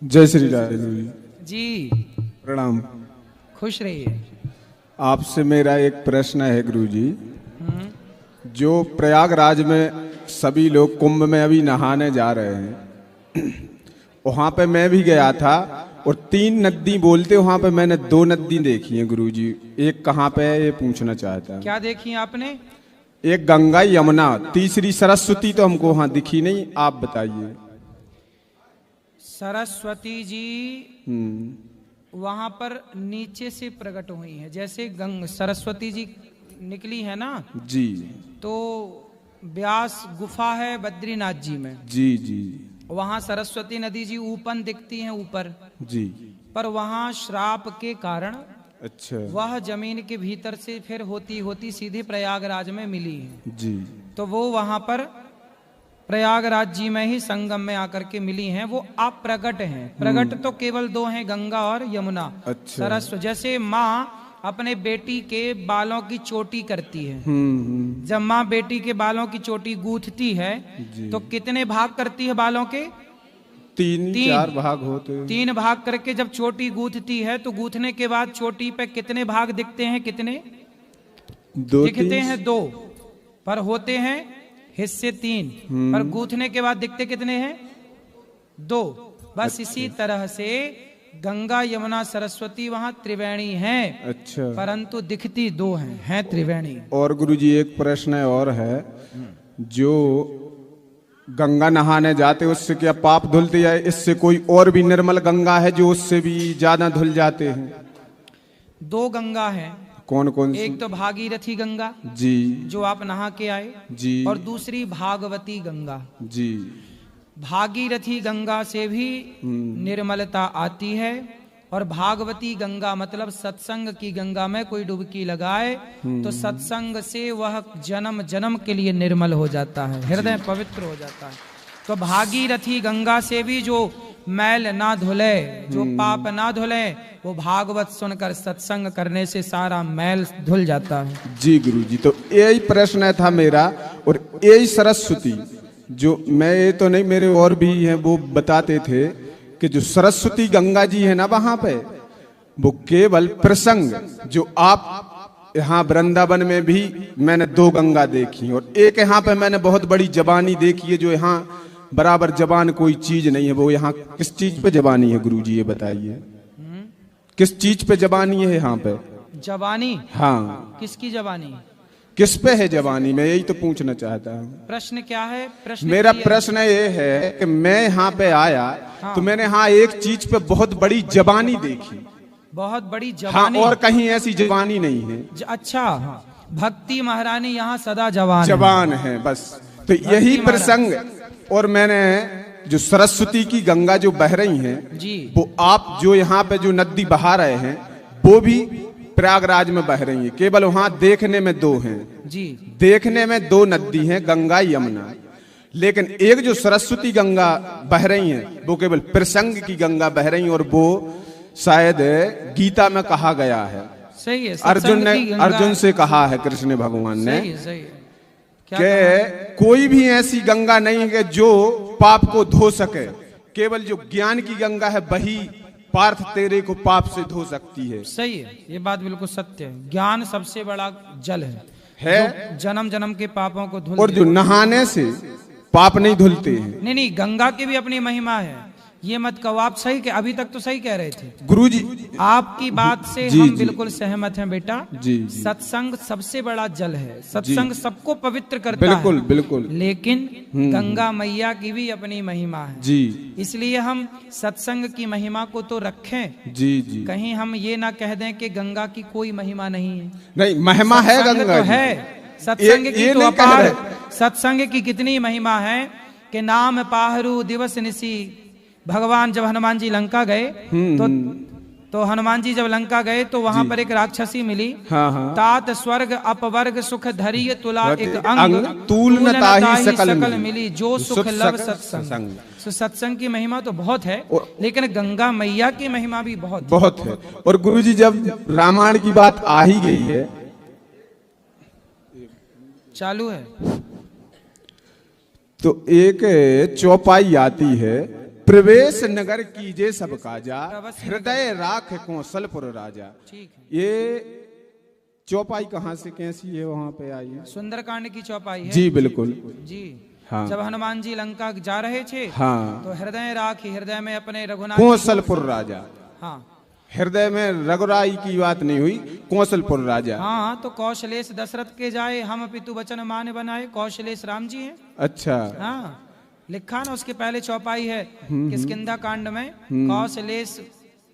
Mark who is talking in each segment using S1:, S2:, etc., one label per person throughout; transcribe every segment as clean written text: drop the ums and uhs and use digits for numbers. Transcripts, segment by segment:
S1: जय श्री राधे गुरु जी।
S2: जी
S1: प्रणाम।
S2: खुश रहिए।
S1: आपसे मेरा एक प्रश्न है गुरु जी। जो प्रयागराज में सभी लोग कुंभ में अभी नहाने जा रहे हैं, वहां पे मैं भी गया था और 3 नदी बोलते, वहां पे मैंने 2 नदी देखी हैं गुरु जी। एक कहाँ पे है ये पूछना चाहता हूं।
S2: क्या देखी आपने?
S1: एक गंगा यमुना, तीसरी सरस्वती तो हमको वहां दिखी नहीं, आप बताइए।
S2: सरस्वती जी वहां पर नीचे से प्रकट हुई है। जैसे सरस्वती जी निकली है ना
S1: जी,
S2: तो व्यास गुफा है बद्रीनाथ जी में।
S1: जी जी
S2: वहां सरस्वती नदी जी ऊपर दिखती हैं ऊपर,
S1: जी।
S2: पर वहां श्राप के कारण
S1: अच्छा
S2: वह जमीन के भीतर से फिर होती होती सीधे प्रयागराज में मिली है।
S1: जी।
S2: तो वो वहां पर प्रयागराज जी में ही संगम में आकर के मिली हैं। वो अप्रगट हैं। प्रगट तो केवल 2 हैं, गंगा और यमुना।
S1: अच्छा।
S2: सरस्वती जैसे माँ अपने बेटी के बालों की चोटी करती है। जब माँ बेटी के बालों की चोटी गूंथती है तो कितने भाग करती है बालों के?
S1: 3-4 भाग होते हैं।
S2: 3 भाग करके जब चोटी गूंथती है तो गूंथने के बाद चोटी पे कितने भाग दिखते हैं? कितने
S1: 2
S2: दिखते हैं? 2, पर होते हैं हिस्से 3। पर गूंथने के बाद दिखते कितने हैं? 2। बस
S1: अच्छा।
S2: इसी तरह से गंगा यमुना सरस्वती वहां त्रिवेणी हैं।
S1: अच्छा।
S2: परंतु दिखती 2 हैं त्रिवेणी।
S1: और गुरुजी एक प्रश्न और है, जो गंगा नहाने जाते उससे क्या पाप धुलते, या इससे कोई और भी निर्मल गंगा है जो उससे भी ज्यादा धुल जाते हैं?
S2: 2 गंगा हैं।
S1: कौन कौन सी?
S2: एक तो भागीरथी गंगा
S1: जी
S2: जो आप नहा के आए
S1: जी।
S2: और दूसरी भागवती गंगा।
S1: जी।
S2: भागीरथी गंगा से भी निर्मलता आती है, और भागवती गंगा मतलब सत्संग की गंगा में कोई डुबकी लगाए तो सत्संग से वह जन्म जन्म के लिए निर्मल हो जाता है, हृदय पवित्र हो जाता है। तो भागीरथी गंगा से भी जो मैल ना धुले, जो पाप ना धुले, वो भागवत सुनकर सत्संग करने से सारा मैल धुल जाता है।
S1: जी गुरुजी, तो यही प्रश्न था मेरा। और यही सरस्वती जो मैं, ये तो नहीं, मेरे और भी हैं, वो बताते थे कि जो सरस्वती गंगा जी है ना वहां पे, वो केवल प्रसंग, जो आप यहाँ वृंदावन में भी मैंने 2 गंगा देखी, और एक यहाँ पे मैंने बहुत बड़ी जबानी देखी है, जो यहाँ बराबर जबान कोई चीज नहीं है। वो यहाँ किस चीज पे जबानी है गुरुजी, ये बताइए। किस चीज पे जबानी है यहाँ पे?
S2: जबानी?
S1: हाँ,
S2: किसकी जबानी?
S1: किस पे है जवानी? मैं यही तो पूछना चाहता हूँ।
S2: प्रश्न क्या है? प्रश्न
S1: मेरा प्रश्न ये है कि मैं यहाँ पे आया तो मैंने हाँ एक चीज पे बहुत बड़ी जवानी देखी।
S2: बहुत बड़ी जवानी?
S1: हाँ, और कहीं ऐसी जवानी नहीं है।
S2: अच्छा, भक्ति महारानी यहाँ सदा
S1: जवान है बस। तो यही प्रसंग, और मैंने जो सरस्वती की गंगा जो बह रही हैं
S2: जी,
S1: वो आप जो यहाँ पे जो नदी बहा रहे हैं वो भी प्रयागराज में बह रही है। केवल वहां देखने में 2 हैं
S2: जी।
S1: देखने में 2 नदी हैं, गंगा यमुना। लेकिन एक जो सरस्वती गंगा बह रही है वो केवल प्रसंग की गंगा बह रही है, और वो शायद गीता में कहा गया है।
S2: सही है।
S1: अर्जुन से कहा है कृष्ण भगवान ने,
S2: सही है।
S1: कि कोई भी ऐसी गंगा नहीं है जो पाप को धो सके, केवल जो ज्ञान की गंगा है वही पार्थ तेरे को पाप से धो सकती है।
S2: सही है, ये बात बिल्कुल सत्य है। ज्ञान सबसे बड़ा जल है, जन्म जन्म के पापों को धुल,
S1: और जो नहाने से पाप नहीं धुलते हैं।
S2: नहीं, गंगा की भी अपनी महिमा है, ये मत कहो। आप सही के अभी तक तो सही कह रहे थे
S1: गुरुजी।
S2: आपकी बात से
S1: जी,
S2: हम
S1: जी,
S2: बिल्कुल सहमत हैं बेटा।
S1: जी,
S2: सत्संग सबसे बड़ा जल है, सत्संग सबको पवित्र करता
S1: बिल्कुल,
S2: है।
S1: बिल्कुल।
S2: लेकिन गंगा मैया की भी अपनी महिमा है
S1: जी।
S2: इसलिए हम सत्संग की महिमा को तो रखें।
S1: जी जी।
S2: कहीं हम ये ना कह दें कि गंगा की कोई महिमा नहीं है।
S1: नहीं, महिमा है गंगा
S2: तो है, सत्संग की तो अपार। सत्संग की कितनी महिमा है कि नाम पाहरू दिवस निसी। भगवान जब हनुमान जी लंका गए तो हनुमान जी जब लंका गए तो वहां पर एक राक्षसी मिली।
S1: हाँ।
S2: तात स्वर्ग अपवर्ग सुख धरिय तुला एक अंग
S1: तूल न ताहि सकल
S2: मिली जो सुख लव सत्संग। सत्संग की महिमा तो बहुत है, लेकिन गंगा मैया की महिमा भी बहुत
S1: है। और गुरुजी जब रामायण की बात आ ही गई है,
S2: चालू है,
S1: तो एक चौपाई आती है प्रवेश नगर कीजे सब काजा, हृदय राख कौशलपुर राजा।
S2: ठीक है।
S1: ये चौपाई कहाँ से कैसी है वहां पे आई है?
S2: सुंदरकांड की चौपाई है
S1: जी बिल्कुल
S2: जी।
S1: हाँ।
S2: जब हनुमान जी लंका जा रहे थे
S1: हाँ।
S2: तो हृदय राखी, हृदय में अपने रघुनाथ।
S1: कौशलपुर राजा।
S2: हाँ
S1: हृदय में रघुराई की बात नहीं हुई, कौशलपुर राजा।
S2: हाँ, तो कौशलेश दशरथ के जाए, हम पितु वचन मान बनाए। कौशलेश राम जी हैं।
S1: अच्छा।
S2: हाँ, लिखा ना उसके पहले चौपाई है किष्किंधा कांड में, कौशलेश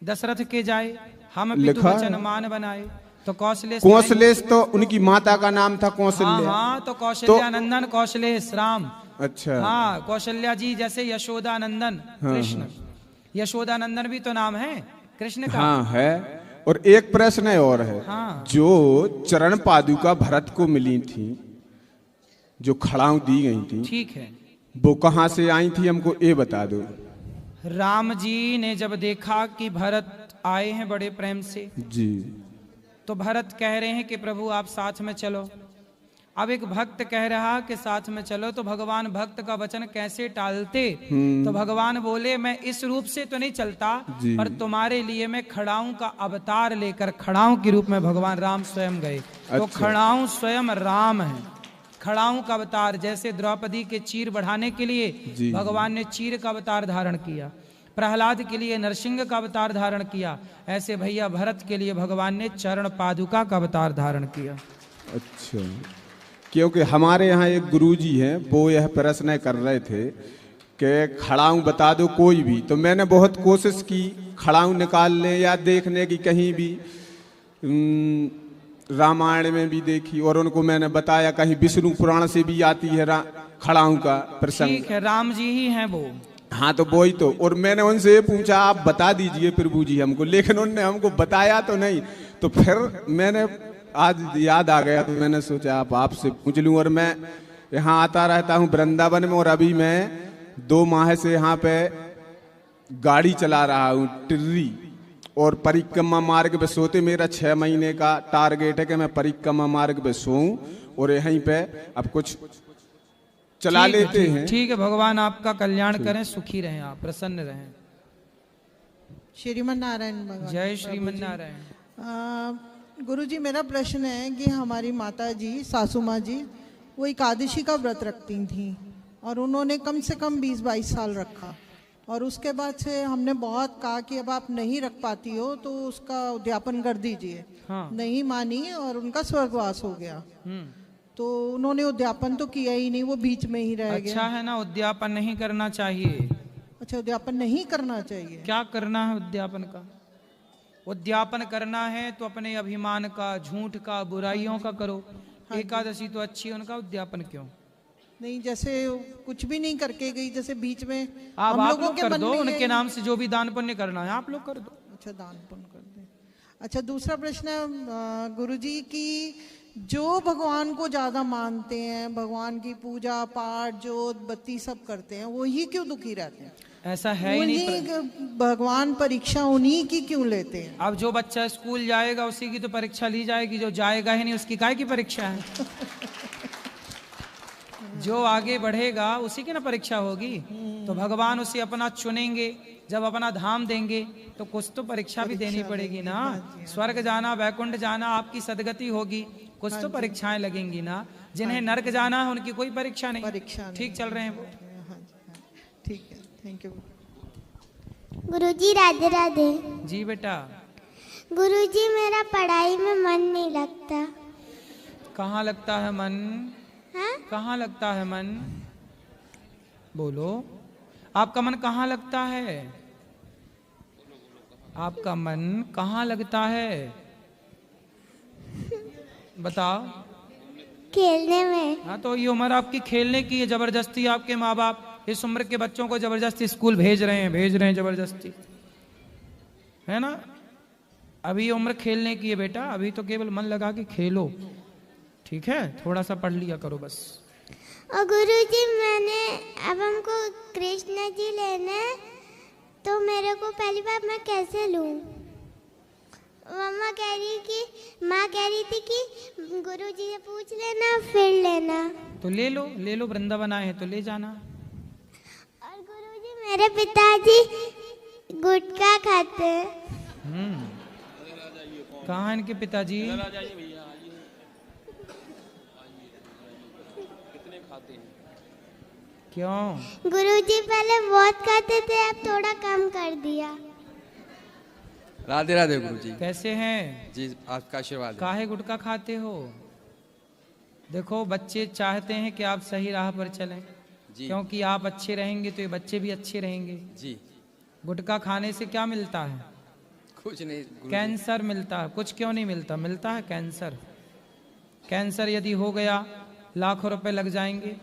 S2: दशरथ के जाए, हम पितु वचन मान बनाए। तो कौशलेश
S1: तो उनकी माता का नाम था कौशल्या।
S2: हाँ, तो कौशल्या नंदन कौशलेश राम।
S1: अच्छा।
S2: हाँ, कौशल्या जी जैसे यशोदा नंदन कृष्ण। यशोदा नंदन भी तो नाम है कृष्ण का।
S1: हाँ है। और एक प्रश्न और है।
S2: हाँ।
S1: जो चरण पादुका भरत को मिली थी, जो खड़ाऊ दी गई थी,
S2: ठीक है,
S1: वो कहाँ से आई थी हमको ये बता दो।
S2: राम जी ने जब देखा कि भरत आए हैं बड़े प्रेम से,
S1: जी,
S2: तो भरत कह रहे हैं कि प्रभु आप साथ में चलो। अब एक भक्त कह रहा कि साथ में चलो, तो भगवान भक्त का वचन कैसे टालते। तो भगवान बोले मैं इस रूप से तो नहीं चलता, पर तुम्हारे लिए मैं खड़ाऊं का अवतार लेकर, खड़ाऊं के रूप में भगवान राम स्वयं गए। तो
S1: अच्छा।
S2: खड़ाऊं स्वयं राम है, खड़ाऊं का अवतार। जैसे द्रौपदी के चीर बढ़ाने के लिए भगवान ने चीर का अवतार धारण किया, प्रहलाद के लिए नरसिंह का अवतार धारण किया, ऐसे भैया भरत के लिए भगवान ने चरण पादुका का अवतार धारण किया।
S1: अच्छा। क्योंकि हमारे यहाँ एक गुरुजी हैं, वो यह प्रश्न कर रहे थे कि खड़ाऊं बता दो कोई भी। तो मैंने बहुत कोशिश की खड़ाऊं निकालने या देखने की, कहीं भी रामायण में भी देखी, और उनको मैंने बताया कहीं विष्णु पुराण से भी आती है खड़ाऊं का प्रसंग।
S2: ठीक है, राम जी ही हैं वो।
S1: हाँ, तो वही तो। और मैंने उनसे ये पूछा आप बता दीजिए प्रभु जी हमको, लेकिन उन्होंने हमको बताया तो नहीं। तो फिर मैंने आज याद आ गया, तो मैंने सोचा आपसे पूछ लूं। और मैं यहाँ आता रहता हूँ वृंदावन में, और अभी मैं 2 माह से यहाँ पे गाड़ी चला रहा हूँ टिर्री, और परिक्रमा मार्ग पे सोते मेरा 6 महीने का टारगेट है कि मैं परिक्रमा मार्ग पे सोऊं, और यहीं पे अब कुछ चला लेते हैं।
S2: ठीक है, भगवान आपका कल्याण करें, सुखी रहें, आप प्रसन्न रहें।
S3: श्रीमन नारायण भगवान।
S2: जय श्रीमन नारायण।
S3: गुरुजी, मेरा प्रश्न है कि हमारी माता जी, सासू माँ जी, वो एकादशी का व्रत रखती थी, और उन्होंने कम से कम 20-22 साल रखा, और उसके बाद से हमने बहुत कहा कि अब आप नहीं रख पाती हो तो उसका उद्यापन कर दीजिए। हाँ। नहीं मानी और उनका स्वर्गवास हो गया। तो उन्होंने उद्यापन तो किया ही नहीं, वो बीच में ही रह गया।
S2: अच्छा है ना, उद्यापन नहीं करना चाहिए।
S3: अच्छा, उद्यापन नहीं करना चाहिए।
S2: क्या करना है उद्यापन का? उद्यापन करना है तो अपने अभिमान का, झूठ का, बुराइयों का करो। एकादशी तो अच्छी है, उनका उद्यापन क्यों?
S3: नहीं, जैसे कुछ भी नहीं करके गई, जैसे बीच में
S2: आप लोग कर दो, उनके नाम से जो भी दान पुण्य करना है आप लोग कर दो।
S3: अच्छा, दान पुण्य कर दे। अच्छा, दूसरा प्रश्न गुरुजी की, जो भगवान को ज्यादा मानते हैं, भगवान की पूजा पाठ जोत बत्ती सब करते हैं, वो ही क्यों दुखी रहते हैं?
S2: ऐसा है ही नहीं।
S3: भगवान परीक्षा उन्हीं की क्यों लेते हैं?
S2: अब जो बच्चा स्कूल जाएगा उसी की तो परीक्षा ली जाएगी, जो जाएगा ही नहीं उसकी काहे की परीक्षा है? जो आगे बढ़ेगा उसी की ना परीक्षा होगी। तो भगवान उसे अपना चुनेंगे, जब अपना धाम देंगे तो कुछ तो परीक्षा भी देनी पड़ेगी ना। स्वर्ग जाना, वैकुंठ जाना, आपकी सदगति होगी, कुछ तो परीक्षाएं लगेंगी ना। जिन्हें नरक जाना है उनकी कोई परीक्षा नहीं। ठीक चल रहे हैं वो।
S3: ठीक है, थैंक यू
S4: गुरुजी। राधे राधे।
S2: जी बेटा।
S4: गुरुजी, मेरा पढ़ाई में मन नहीं लगता।
S2: कहाँ लगता है मन?
S4: हाँ?
S2: कहाँ लगता है मन? बोलो, आपका मन कहाँ लगता है? आपका मन कहाँ लगता है? बताओ।
S4: खेलने में।
S2: हाँ, तो ये उम्र आपकी खेलने की है। जबरदस्ती आपके माँ बाप इस उम्र के बच्चों को जबरदस्ती स्कूल भेज रहे हैं जबरदस्ती, है ना। अभी उम्र खेलने की है बेटा, अभी तो केवल मन लगा के खेलो, ठीक है। थोड़ा सा पढ़ लिया करो बस।
S4: और गुरुजी, मैंने अब हमको कृष्ण जी लेने, तो मेरे को पहली बार मैं कैसे लूं? माँ कह रही थी कि गुरुजी से पूछ लेना फिर लेना।
S2: तो ले लो, ले लो, वृंदावन आए हैं तो ले जाना।
S4: और गुरुजी, मेरे पिताजी गुटखा खाते हैं।
S2: कहाँ हैं इनके पिताजी? क्यों?
S4: गुरुजी पहले बहुत खाते थे, अब थोड़ा कम कर दिया।
S5: राधे राधे गुरुजी।
S2: कैसे हैं
S5: जी आपका आशीर्वाद है।
S2: काहे गुटखा खाते हो? देखो बच्चे चाहते हैं कि आप सही राह पर चलें,
S5: जी
S2: क्योंकि आप अच्छे रहेंगे तो ये बच्चे भी अच्छे रहेंगे।
S5: जी।
S2: गुटखा खाने से क्या मिलता है?
S5: कुछ नहीं गुरुजी।
S2: कैंसर मिलता है। कुछ क्यों नहीं मिलता? मिलता है कैंसर। कैंसर यदि हो गया लाखों रुपए लग जाएंगे,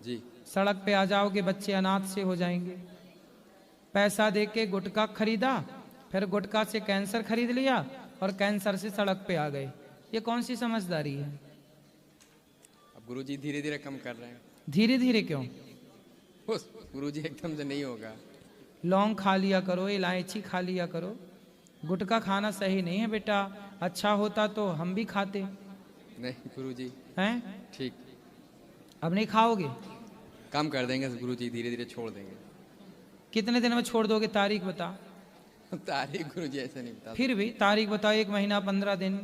S5: जी
S2: सड़क पे आ जाओगे, बच्चे अनाथ से हो जाएंगे। पैसा दे के गुटखा खरीदा, फिर गुटखा से कैंसर खरीद लिया और कैंसर से सड़क पे आ गए। ये कौन सी समझदारी है?
S5: अब गुरुजी धीरे धीरे कम कर रहे हैं।
S2: धीरे धीरे क्यों?
S5: गुरुजी एकदम से नहीं होगा।
S2: लौंग खा लिया करो, इलायची खा लिया करो। गुटखा खाना सही नहीं है बेटा। अच्छा होता तो हम भी खाते।
S5: नहीं गुरुजी।
S2: हैं?
S5: ठीक।
S2: अब नहीं खाओगे?
S5: कम कर देंगे गुरुजी, धीरे धीरे छोड़ देंगे।
S2: कितने दिन में छोड़ दोगे? तारीख बता।
S5: तारीख गुरुजी ऐसे नहीं बता।
S2: फिर भी तारीख बताओ। 1 महीना, 15 दिन?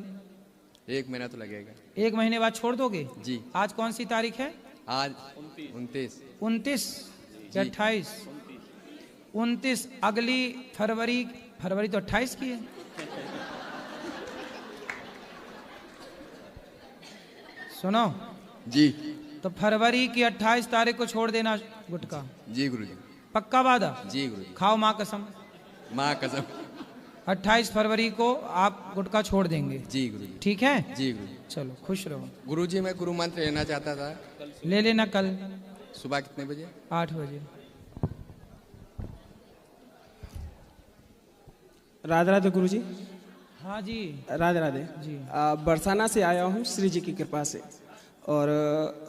S5: 1 महीना तो लगेगा।
S2: 1 महीने बाद छोड़ दोगे?
S5: जी।
S2: आज कौन सी तारीख है?
S5: आज 29।
S2: 29 या 28? 29। अगली फरवरी तो 28 की है। सुनो
S5: जी
S2: तो फरवरी की 28 तारीख को छोड़ देना गुटखा।
S5: जी गुरुजी।
S2: पक्का वादा?
S5: जी गुरुजी।
S2: खाओ माँ कसम।
S5: माँ कसम।
S2: 28 फरवरी को आप गुटखा छोड़ देंगे?
S5: जी गुरुजी।
S2: ठीक है?
S5: जी गुरुजी।
S2: चलो खुश रहो।
S5: गुरुजी मैं गुरु मंत्र लेना चाहता था।
S2: ले लेना कल
S5: सुबह कितने बजे?
S2: 8 बजे।
S6: राधे राधे गुरुजी।
S2: हाँ जी।
S6: राधे राधे
S2: जी।
S6: बरसाना से आया हूँ श्री जी की कृपा से, और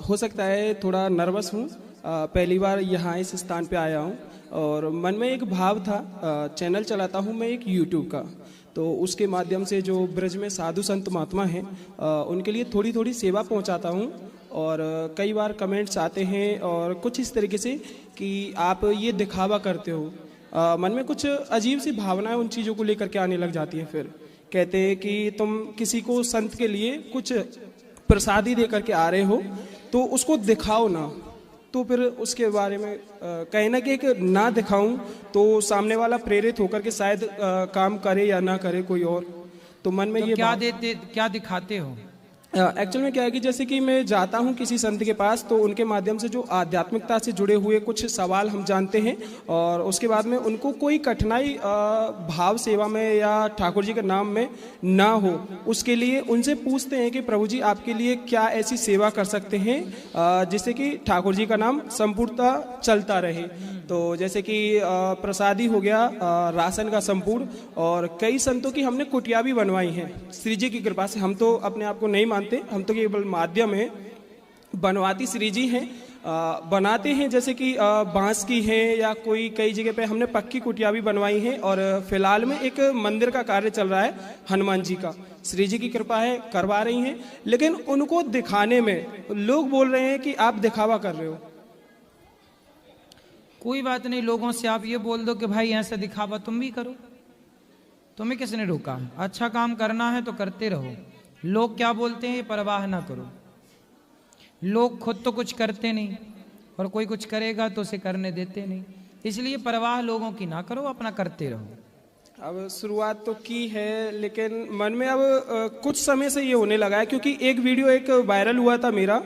S6: हो सकता है थोड़ा नर्वस हूँ। पहली बार यहाँ इस स्थान पे आया हूँ और मन में एक भाव था। चैनल चलाता हूँ मैं एक यूट्यूब का, तो उसके माध्यम से जो ब्रज में साधु संत महात्मा हैं उनके लिए थोड़ी थोड़ी सेवा पहुँचाता हूँ। और कई बार कमेंट्स आते हैं और कुछ इस तरीके से कि आप ये दिखावा करते हो। मन में कुछ अजीब सी भावनाएं उन चीज़ों को लेकर के आने लग जाती हैं। फिर कहते हैं कि तुम किसी को संत के लिए कुछ प्रसादी दे करके आ रहे हो तो उसको दिखाओ ना। तो फिर उसके बारे में कहीं ना कि एक ना दिखाऊं तो सामने वाला प्रेरित होकर के शायद काम करे या ना करे कोई और। तो मन में
S2: तो
S6: ये
S2: क्या दिखाते हो?
S6: एक्चुअल में क्या है कि जैसे कि मैं जाता हूँ किसी संत के पास, तो उनके माध्यम से जो आध्यात्मिकता से जुड़े हुए कुछ सवाल हम जानते हैं और उसके बाद में उनको कोई कठिनाई भाव सेवा में या ठाकुर जी के नाम में ना हो, उसके लिए उनसे पूछते हैं कि प्रभु जी आपके लिए क्या ऐसी सेवा कर सकते हैं जिससे कि ठाकुर जी का नाम संपूर्णतः चलता रहे। तो जैसे कि प्रसादी हो गया, राशन का संपूर्ण, और कई संतों की हमने कुटिया भी बनवाई हैं श्री जी की कृपा से। हम तो अपने आप को नहीं मानते, हम तो केवल माध्यम है। बनवाती श्री जी हैं, बनाते हैं जैसे कि बांस की है या कोई कई जगह पे हमने पक्की कुटिया भी बनवाई हैं। और फिलहाल में एक मंदिर का कार्य चल रहा है हनुमान जी का, श्री जी की कृपा है करवा रही हैं। लेकिन उनको दिखाने में लोग बोल रहे हैं कि आप दिखावा कर रहे हो।
S2: कोई बात नहीं, लोगों से आप ये बोल दो कि भाई ऐसा दिखावा तुम भी करो। तुम्हें किसने रोका? अच्छा काम करना है तो करते रहो। लोग क्या बोलते हैं ये परवाह ना करो। लोग खुद तो कुछ करते नहीं और कोई कुछ करेगा तो उसे करने देते नहीं, इसलिए परवाह लोगों की ना करो, अपना करते रहो।
S6: अब शुरुआत तो की है लेकिन मन में अब कुछ समय से ये होने लगा है, क्योंकि एक वीडियो एक वायरल हुआ था मेरा।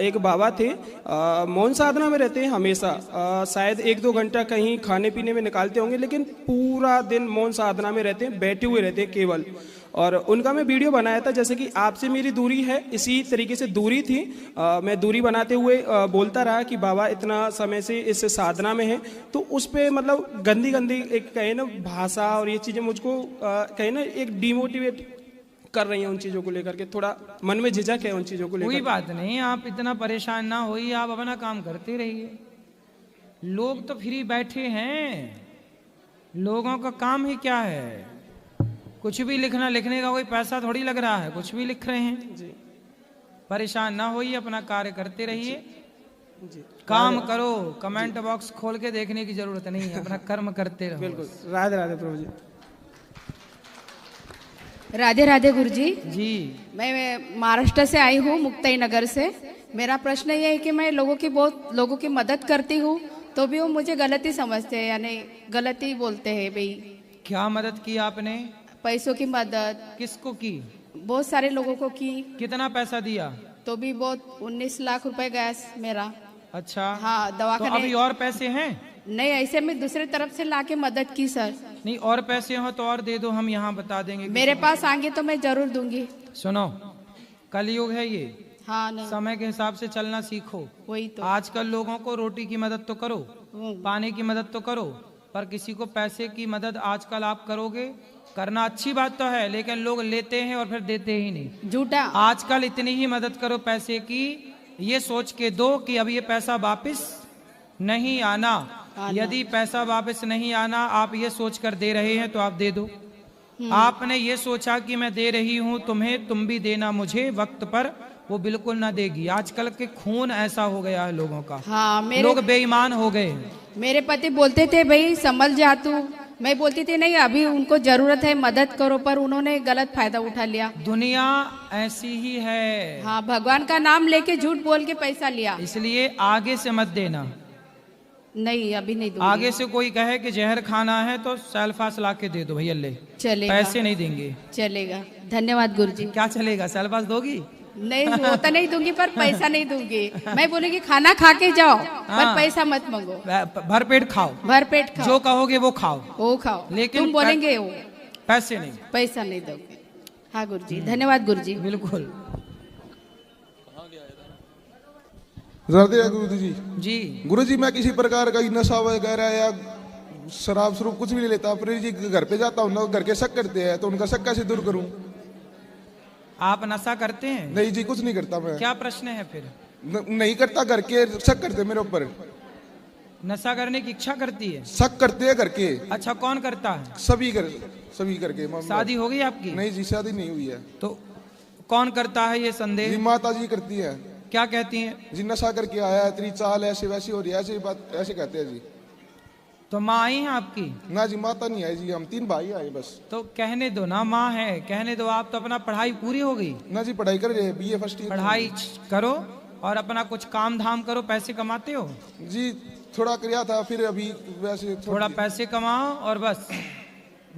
S6: एक बाबा थे, मौन साधना में रहते हैं हमेशा, शायद 1-2 घंटा कहीं खाने पीने में निकालते होंगे, लेकिन पूरा दिन मौन साधना में रहते हैं, बैठे हुए रहते हैं केवल। और उनका मैं वीडियो बनाया था, जैसे कि आपसे मेरी दूरी है इसी तरीके से दूरी थी। मैं दूरी बनाते हुए बोलता रहा कि बाबा इतना समय से इस साधना में है, तो उस पर मतलब गंदी गंदी एक कहे ना भाषा और ये चीज़ें मुझको कहे ना एक डिमोटिवेट कर रही हैं। उन चीज़ों को लेकर के थोड़ा मन में झिझक है उन चीज़ों को लेकर।
S2: कोई बात नहीं, आप इतना परेशान ना होइए, आप अपना काम करते रहिए। लोग तो फ्री बैठे हैं, लोगों का काम ही क्या है? कुछ भी लिखना, लिखने का कोई पैसा थोड़ी लग रहा है, कुछ भी लिख रहे हैं जी। परेशान ना होइए, अपना कार्य करते रहिए। काम करो, कमेंट बॉक्स खोल के देखने की जरूरत नहीं है, अपना कर्म करते रहो।
S6: बिल्कुल। राधे राधे प्रभु जी।
S7: राधे राधे गुरुजी।
S2: जी
S7: मैं महाराष्ट्र से आई हूँ, मुक्ताई नगर से। मेरा प्रश्न ये है कि मैं बहुत लोगों की मदद करती हूँ, तो भी वो मुझे गलती समझते हैं, यानी गलती बोलते हैं। भाई
S2: क्या मदद की आपने?
S7: पैसों की मदद
S2: किसको की?
S7: बहुत सारे लोगों को की।
S2: कितना पैसा दिया?
S7: तो भी बहुत 19 लाख रुपए गया मेरा।
S2: अच्छा
S7: हाँ,
S2: तो
S7: दवाखाने।
S2: अभी और पैसे हैं?
S7: नहीं, ऐसे मैं दूसरे तरफ से लाके मदद की सर।
S2: नहीं, और पैसे हो तो और दे दो, हम यहाँ बता देंगे।
S7: मेरे पास आएंगे तो मैं जरूर दूंगी।
S2: सुनो, कलयुग है ये,
S7: हाँ नहीं,
S2: समय के हिसाब से चलना सीखो।
S7: वही तो।
S2: आजकल लोगों को रोटी की मदद तो करो, पानी की मदद तो करो, पर किसी को पैसे की मदद आजकल आप करोगे, करना अच्छी बात तो है, लेकिन लोग लेते हैं और फिर देते ही नहीं।
S7: झूठा।
S2: आजकल इतनी ही मदद करो पैसे की, ये सोच के दो कि अब ये पैसा वापस नहीं आना। यदि पैसा वापस नहीं आना आप ये सोच कर दे रहे हैं तो आप दे दो। आपने ये सोचा कि मैं दे रही हूं तुम्हें, तुम भी देना मुझे वक्त पर, वो बिल्कुल ना देगी। आजकल के खून ऐसा हो गया है लोगों का।
S7: हाँ,
S2: लोग बेईमान हो गए।
S7: मेरे पति बोलते थे भाई संभल जा तू, मैं बोलती थी नहीं अभी उनको जरूरत है, मदद करो, पर उन्होंने गलत फायदा उठा लिया।
S2: दुनिया ऐसी ही है।
S7: हाँ, भगवान का नाम लेके झूठ बोल के पैसा लिया।
S2: इसलिए आगे से मत देना।
S7: नहीं, अभी नहीं दूंगी।
S2: आगे से कोई कहे कि जहर खाना है तो सेल्फास ला के दे दो भैया, ले
S7: चलेगा,
S2: पैसे नहीं देंगे।
S7: चलेगा। धन्यवाद गुरुजी।
S2: क्या चलेगा? सेल्फास दोगी?
S7: नहीं, वो तो नहीं दूंगी, पर पैसा नहीं दूंगी। मैं बोलूंगी खाना खा के जाओ, पर पैसा मत मांगो।
S2: भर पेट खाओ,
S7: भर पेट खाओ,
S2: जो कहोगे वो खाओ,
S7: वो खाओ,
S2: लेकिन
S7: तुम बोलेंगे वो
S2: पैसे नहीं,
S7: पैसा नहीं दोगे। हाँ गुरुजी, धन्यवाद गुरुजी।
S2: बिल्कुल।
S8: राधे गुरु जी।
S2: जी
S8: गुरु जी, मैं किसी प्रकार का नशा वगैरह या शराब स्वरूप कुछ भी नहीं लेता, पर जी घर पे जाता हूँ ना, घर के शक करते हैं, तो उनका शक कैसे दूर करूँ?
S2: आप नशा करते हैं?
S8: नहीं जी, कुछ नहीं करता मैं।
S2: क्या प्रश्न है फिर?
S8: नहीं करता, घर के शक करते मेरे ऊपर।
S2: नशा करने की इच्छा करती है?
S8: शक करते हैं घर के।
S2: अच्छा, कौन करता है?
S8: सभी करके।
S2: शादी हो गई आपकी?
S8: नहीं जी, शादी नहीं हुई है।
S2: तो कौन करता है ये संदेह?
S8: जी माता जी करती है।
S2: क्या कहती हैं?
S8: जी नशा करके आया, तेरी चाल ऐसी वैसी हो रही है, ऐसी बात ऐसे कहते हैं जी।
S2: तो माँ आई है आपकी?
S8: ना जी, माता नहीं आई जी, हम 3 भाई आए बस।
S2: तो कहने दो ना, माँ है, कहने दो। आप तो अपना पढ़ाई पूरी हो गई?
S8: ना जी, पढ़ाई कर रहे हैं, BA फर्स्ट ईयर।
S2: पढ़ाई करो और अपना कुछ काम धाम करो। पैसे कमाते हो?
S8: जी थोड़ा किया था, फिर अभी वैसे
S2: थोड़ा पैसे कमाओ और बस।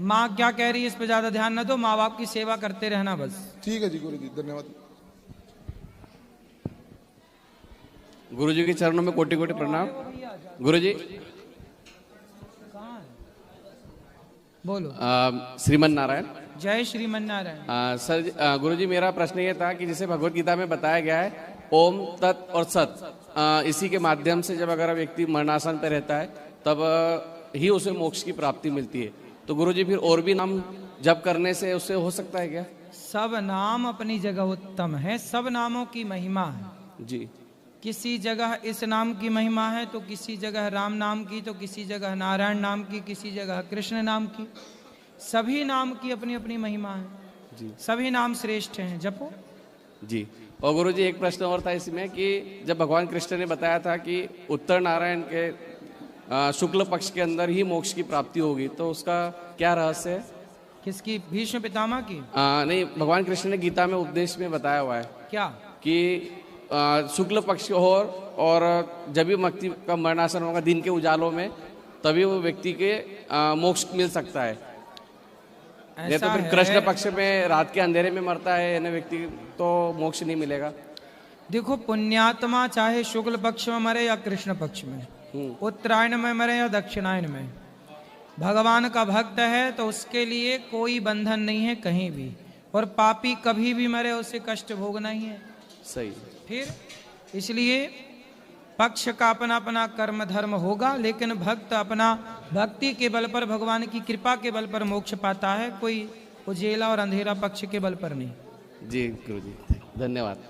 S2: माँ क्या कह रही है इस पे ज्यादा ध्यान न दो, माँ बाप की सेवा करते रहना बस।
S8: ठीक है जी गुरु जी, धन्यवाद।
S5: गुरु जी के चरणों में कोटि कोटि प्रणाम। गुरु जी,
S2: बोलो।
S5: श्रीमन नारायण।
S2: जय श्रीमन नारायण।
S5: सर गुरु जी, मेरा प्रश्न ये था कि जैसे भगवत गीता में बताया गया है ओम तत् और सत, इसी के माध्यम से जब अगर व्यक्ति मरणासन पे रहता है तब ही उसे मोक्ष की प्राप्ति मिलती है। तो गुरु जी, फिर और भी नाम जप करने से उससे हो सकता है क्या?
S2: सब नाम अपनी जगह उत्तम है, सब नामों की महिमा है
S5: जी।
S2: किसी जगह इस नाम की महिमा है तो किसी जगह राम नाम की, तो किसी जगह नारायण नाम की, किसी जगह कृष्ण नाम की। सभी नाम की अपनी अपनी महिमा है
S5: जी।
S2: सभी नाम श्रेष्ठ हैं, जपो
S5: जी। और गुरु जी, एक प्रश्न और था इसमें कि जब भगवान कृष्ण ने बताया था कि उत्तर नारायण के शुक्ल पक्ष के अंदर ही मोक्ष की प्राप्ति होगी, तो उसका क्या रहस्य है?
S2: किसकी? भीष्म पितामह की?
S5: नहीं, भगवान कृष्ण ने गीता में उपदेश में बताया हुआ है
S2: क्या
S5: कि शुक्ल पक्ष हो और जब भी व्यक्ति का मरणासन होगा दिन के उजालों में, तभी वो व्यक्ति के मोक्ष मिल सकता है। नहीं तो फिर कृष्ण पक्ष में रात के अंधेरे में मरता है यानी व्यक्ति, तो मोक्ष नहीं मिलेगा।
S2: देखो, पुण्यात्मा चाहे शुक्ल पक्ष में मरे या कृष्ण पक्ष में, उत्तरायण में मरे या दक्षिणायन में, भगवान का भक्त है तो उसके लिए कोई बंधन नहीं है कहीं भी। और पापी कभी भी मरे उसे कष्ट भोगना ही है।
S5: सही।
S2: फिर इसलिए पक्ष का अपना अपना कर्म धर्म होगा, लेकिन भक्त अपना भक्ति के बल पर, भगवान की कृपा के बल पर मोक्ष पाता है, कोई उजेला और अंधेरा पक्ष के बल पर नहीं।
S5: जी गुरु जी, धन्यवाद।